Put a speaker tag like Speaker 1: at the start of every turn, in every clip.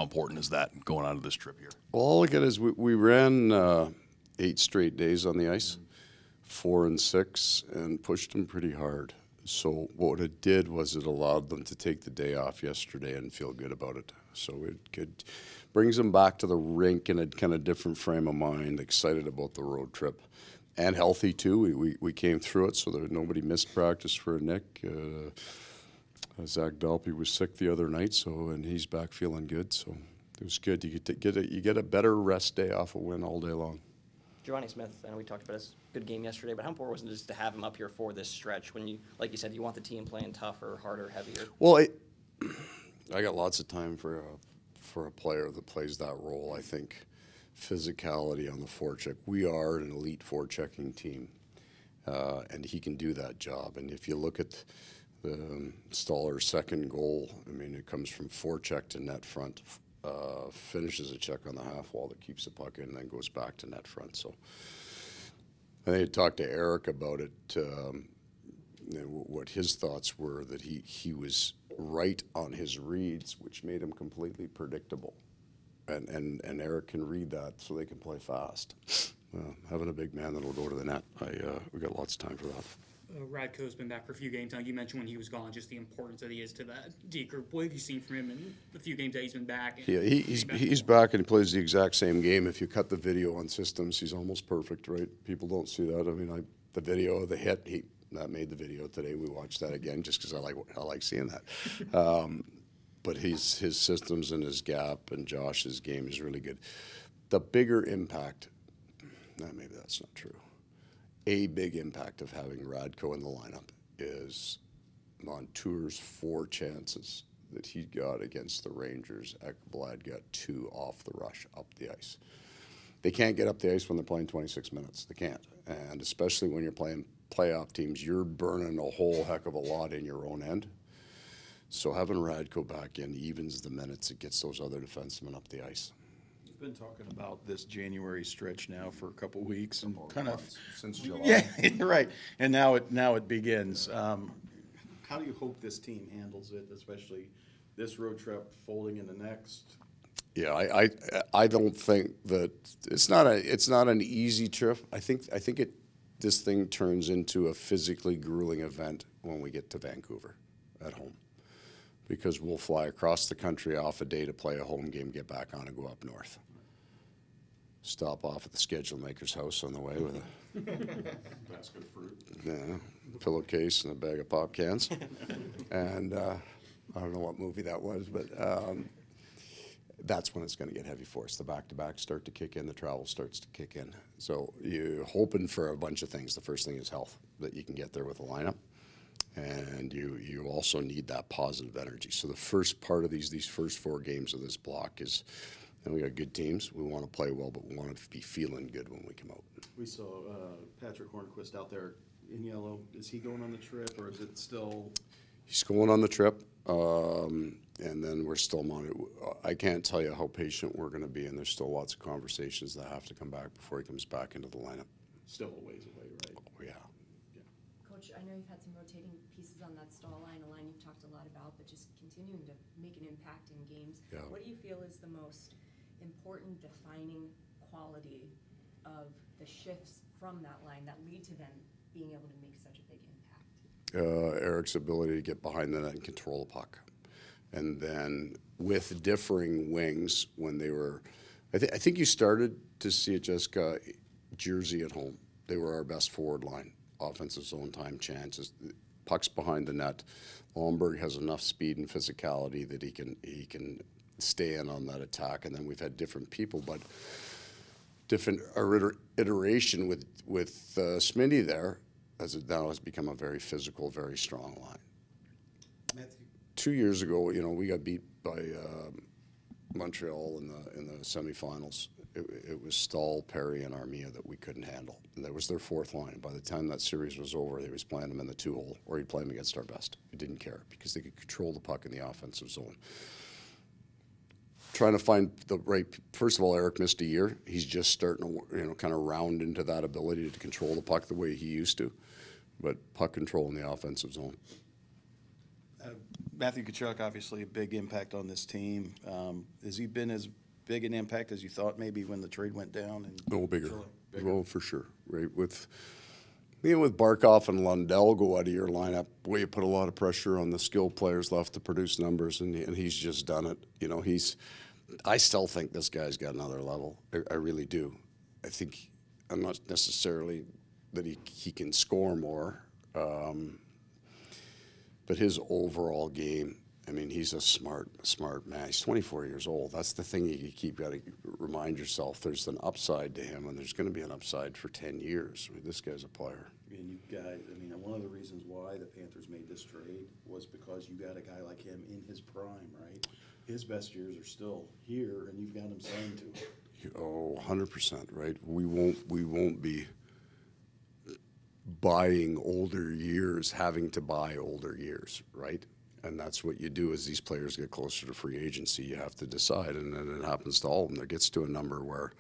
Speaker 1: important is that going out of this trip here?
Speaker 2: Well, all I get is we ran 8 straight days on the ice, 4 and 6, and pushed them pretty hard. So what it did was it allowed them to take the day off yesterday and feel good about it. So it brings them back to the rink in a kind of different frame of mind, excited about the road trip, and healthy too. We came through it so that nobody missed practice for Nick. Zach Dalpe was sick the other night, and he's back feeling good. So it was good. You get a better rest day off a win all day long.
Speaker 3: Giovanni Smith, I know we talked about his good game yesterday, but how important was it just to have him up here for this stretch when you, like you said, you want the team playing tougher, harder, heavier?
Speaker 2: Well, I got lots of time for a player that plays that role. I think physicality on the forecheck. We are an elite forechecking team, and he can do that job. And if you look at the Stoller's second goal, I mean, it comes from forecheck to net front. Finishes a check on the half wall that keeps the puck in and then goes back to net front. So I think I talked to Eric about it, what his thoughts were, that he was right on his reads, which made him completely predictable. And Eric can read that so they can play fast. Having a big man that'll go to the net, we got lots of time for that.
Speaker 4: Radko's been back for a few games now. You mentioned when he was gone, just the importance that he is to that D group. What have you seen from him in the few games that he's been back?
Speaker 2: Yeah, he's back and he plays the exact same game. If you cut the video on systems, he's almost perfect, right? People don't see that. I mean, the video of the hit, that made the video today. We watched that again just because I like seeing that. But his systems and his gap and Josh's game is really good. The bigger impact, maybe that's not true. A big impact of having Radko in the lineup is Montour's 4 chances that he got against the Rangers. Ekblad got 2 off the rush up the ice. They can't get up the ice when they're playing 26 minutes. They can't. And especially when you're playing playoff teams, you're burning a whole heck of a lot in your own end. So having Radko back in evens the minutes. It gets those other defensemen up the ice.
Speaker 5: Been talking about this January stretch now for a couple weeks and kind of
Speaker 2: since July.
Speaker 5: Yeah, right. And now it begins. How do you hope this team handles it, especially this road trip folding into next?
Speaker 2: Yeah, I don't think that it's not an easy trip. I think this thing turns into a physically grueling event when we get to Vancouver at home. Because we'll fly across the country off a day to play a home game, get back on and go up north. Stop off at the schedule maker's house on the way with a
Speaker 5: basket of fruit.
Speaker 2: Yeah, pillowcase and a bag of pop cans. And I don't know what movie that was, but that's when it's going to get heavy for us. The back-to-back start to kick in, the travel starts to kick in. So you're hoping for a bunch of things. The first thing is health, that you can get there with a lineup. And you also need that positive energy. So the first part of these first 4 games of this block is, and we got good teams. We want to play well, but we want to be feeling good when we come out.
Speaker 5: We saw Patrick Hornquist out there in yellow. Is he going on the trip, or is it still?
Speaker 2: He's going on the trip, and then we're still monitoring. I can't tell you how patient we're going to be, and there's still lots of conversations that have to come back before he comes back into the lineup.
Speaker 5: Still a ways away, right?
Speaker 2: Oh, yeah.
Speaker 6: Coach, I know you've had some rotating pieces on that Stahl line, a line you've talked a lot about, but just continuing to make an impact in games.
Speaker 2: Yeah.
Speaker 6: What do you feel is the most important defining quality of the shifts from that line that lead to them being able to make such a big impact?
Speaker 2: Eric's ability to get behind the net and control the puck. And then with differing wings, when they were, I think you started to see it, Jessica, Jersey at home. They were our best forward line. Offensive zone time chances, pucks behind the net. Lomberg has enough speed and physicality that he can stay in on that attack. And then we've had different people, but different iteration with Smitty there, as it now has become a very physical, very strong line.
Speaker 7: Matthew.
Speaker 2: 2 years ago, we got beat by Montreal in the semifinals. It was Stahl, Perry, and Armia that we couldn't handle. And that was their 4th line. By the time that series was over, they was playing them in the 2-hole, or he'd play them against our best. He didn't care because they could control the puck in the offensive zone. Trying to find the right. First of all, Eric missed a year. He's just starting to, kind of round into that ability to control the puck the way he used to. But puck control in the offensive zone.
Speaker 5: Matthew Tkachuk, obviously a big impact on this team. Has he been as big an impact as you thought maybe when the trade went down? And
Speaker 2: No, bigger.
Speaker 5: Bigger.
Speaker 2: Well, for sure, right? With Barkov and Lundell go out of your lineup, boy, you put a lot of pressure on the skilled players left to produce numbers, and he's just done it. You know, I still think this guy's got another level. I really do. I think I'm not necessarily that he can score more, but his overall game, I mean, he's a smart man. He's 24 years old. That's the thing you keep got to remind yourself. There's an upside to him, and there's going to be an upside for 10 years. I mean, this guy's a player.
Speaker 5: And you guys, I mean, one of the reasons why the Panthers made this trade was because you got a guy like him in his prime, right? His best years are still here, and you've got him signed to.
Speaker 2: Oh, 100%, right? We won't be buying older years, having to buy older years, right? And that's what you do as these players get closer to free agency. You have to decide, and then it happens to all of them. There gets to a number where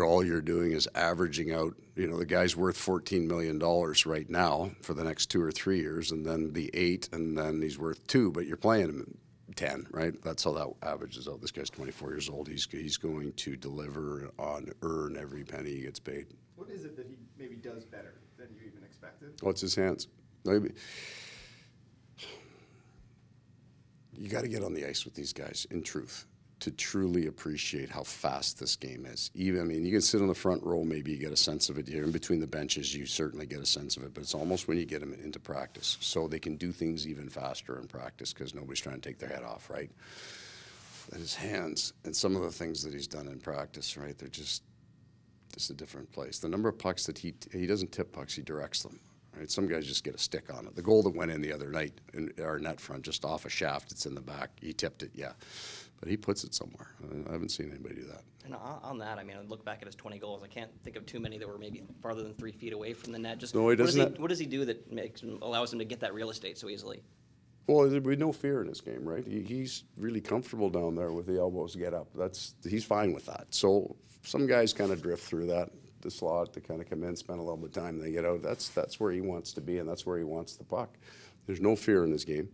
Speaker 2: all you're doing is averaging out. You know, the guy's worth $14 million right now for the next 2 or 3 years, and then the 8, and then he's worth 2, but you're playing him 10, right? That's how that averages out. This guy's 24 years old. He's going to deliver on earn every penny he gets paid.
Speaker 7: What is it that he maybe does better than you even expected?
Speaker 2: Oh, it's his hands. Maybe. You got to get on the ice with these guys, in truth, to truly appreciate how fast this game is. Even, I mean, you can sit on the front row, maybe you get a sense of it. You're in between the benches, you certainly get a sense of it, but it's almost when you get them into practice. So they can do things even faster in practice because nobody's trying to take their head off, right? And his hands and some of the things that he's done in practice, right, they're just a different place. The number of pucks that he doesn't tip pucks, he directs them. Right? Some guys just get a stick on it. The goal that went in the other night in our net front, just off a shaft, it's in the back. He tipped it, yeah. But he puts it somewhere. I haven't seen anybody do that.
Speaker 3: And on that, I mean, I look back at his 20 goals. I can't think of too many that were maybe farther than 3 feet away from the net. Just
Speaker 2: No, he doesn't.
Speaker 3: What does he do that allows him to get that real estate so easily?
Speaker 2: Well, there'd be no fear in his game, right? He's really comfortable down there with the elbows get up. He's fine with that. So some guys kind of drift through that, the slot, to kind of come in, spend a little bit of time, and they get out. That's where he wants to be, and that's where he wants the puck. There's no fear in his game.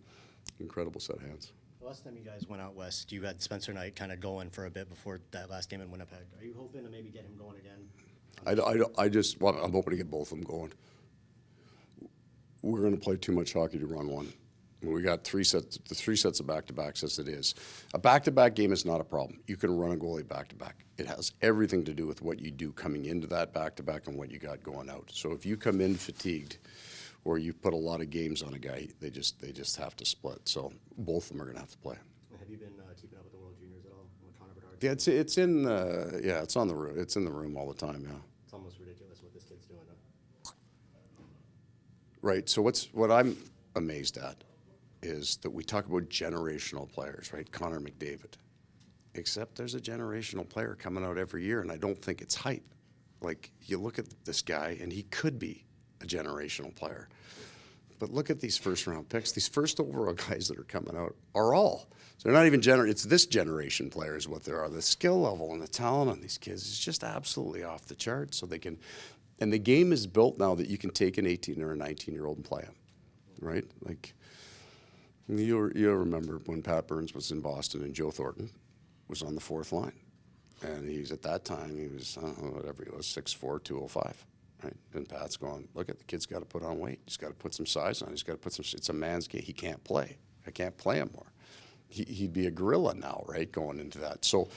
Speaker 2: Incredible set of hands.
Speaker 8: The last time you guys went out west, you had Spencer Knight kind of going for a bit before that last game in Winnipeg. Are you hoping to maybe get him going again?
Speaker 2: I'm hoping to get both of them going. We're going to play too much hockey to run one. We got the 3 sets of back-to-backs as it is. A back-to-back game is not a problem. You can run a goalie back-to-back. It has everything to do with what you do coming into that back-to-back and what you got going out. So if you come in fatigued or you put a lot of games on a guy, they just have to split. So both of them are going to have to play.
Speaker 8: Have you been keeping up with the World Juniors at all? With Connor Bedard?
Speaker 2: Yeah, it's on the room. It's in the room all the time. Yeah.
Speaker 8: It's almost ridiculous what this kid's doing.
Speaker 2: Right. So what I'm amazed at is that we talk about generational players, right? Connor McDavid. Except there's a generational player coming out every year, and I don't think it's hype. Like, you look at this guy, and he could be a generational player. But look at these first-round picks. These first overall guys that are coming out are all. So they're not even it's this generation players what there are. The skill level and the talent on these kids is just absolutely off the chart. So they can, and the game is built now that you can take an 18 or a 19-year-old and play him, right? Like, you'll remember when Pat Burns was in Boston and Joe Thornton was on the fourth line. And at that time, he was, whatever he was, 6'4", 205. Right? And Pat's going, look at the kid's got to put on weight. He's got to put some size on. He's got to put some. It's a man's game. He can't play. I can't play him more. He'd be a gorilla now, right? Going into that. So,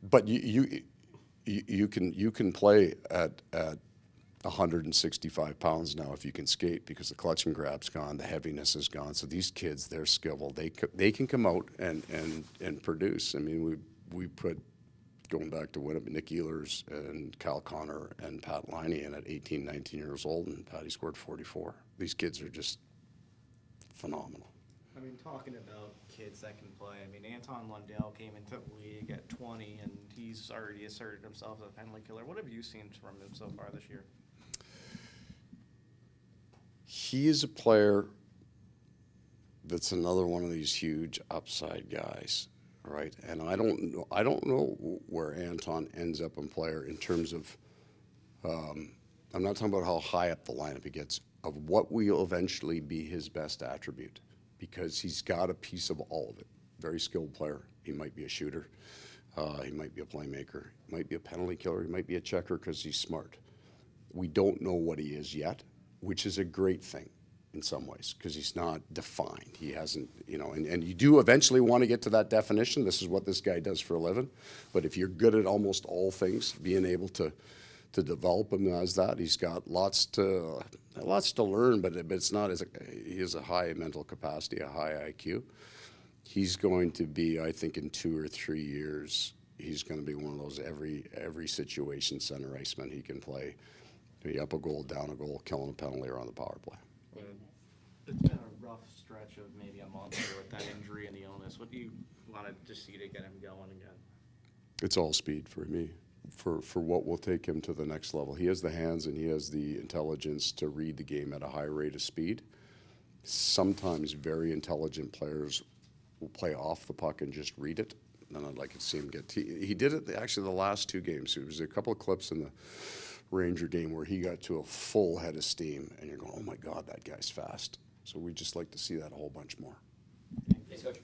Speaker 2: but you can play at 165 pounds now if you can skate because the clutch and grab's gone, the heaviness is gone. So these kids, they're skillful. They can come out and produce. I mean, we put. Going back to Winnipeg, Nick Ehlers and Kyle Connor and Pat Liney in at 18, 19 years old, and Patty scored 44. These kids are just phenomenal.
Speaker 7: I mean, talking about kids that can play, I mean, Anton Lundell came into the league at 20, and he's already asserted himself as a penalty killer. What have you seen from him so far this year?
Speaker 2: He is a player that's another one of these huge upside guys. Right, and I don't know where Anton ends up in player in terms of. I'm not talking about how high up the lineup he gets. Of what will eventually be his best attribute, because he's got a piece of all of it. Very skilled player. He might be a shooter. He might be a playmaker. He might be a penalty killer. He might be a checker because he's smart. We don't know what he is yet, which is a great thing in some ways because he's not defined. He hasn't, and you do eventually want to get to that definition. This is what this guy does for a living. But if you're good at almost all things, being able to develop him as that, he's got lots to learn, but it's not as he has a high mental capacity, a high IQ. He's going to be, I think, in 2 or 3 years, he's going to be one of those every situation center iceman he can play. Be up a goal, down a goal, killing a penalty or on the power play.
Speaker 7: It's been a rough stretch of maybe a month here with that injury and the illness. What do you want to see to get him going again?
Speaker 2: It's all speed for me, for what will take him to the next level. He has the hands and he has the intelligence to read the game at a high rate of speed. Sometimes very intelligent players will play off the puck and just read it. And I'd like to see him get. He did it actually the last 2 games. There was a couple of clips in the Ranger game where he got to a full head of steam, and you're going, "Oh my God, that guy's fast." So we just like to see that a whole bunch more.
Speaker 3: Thanks, Coach.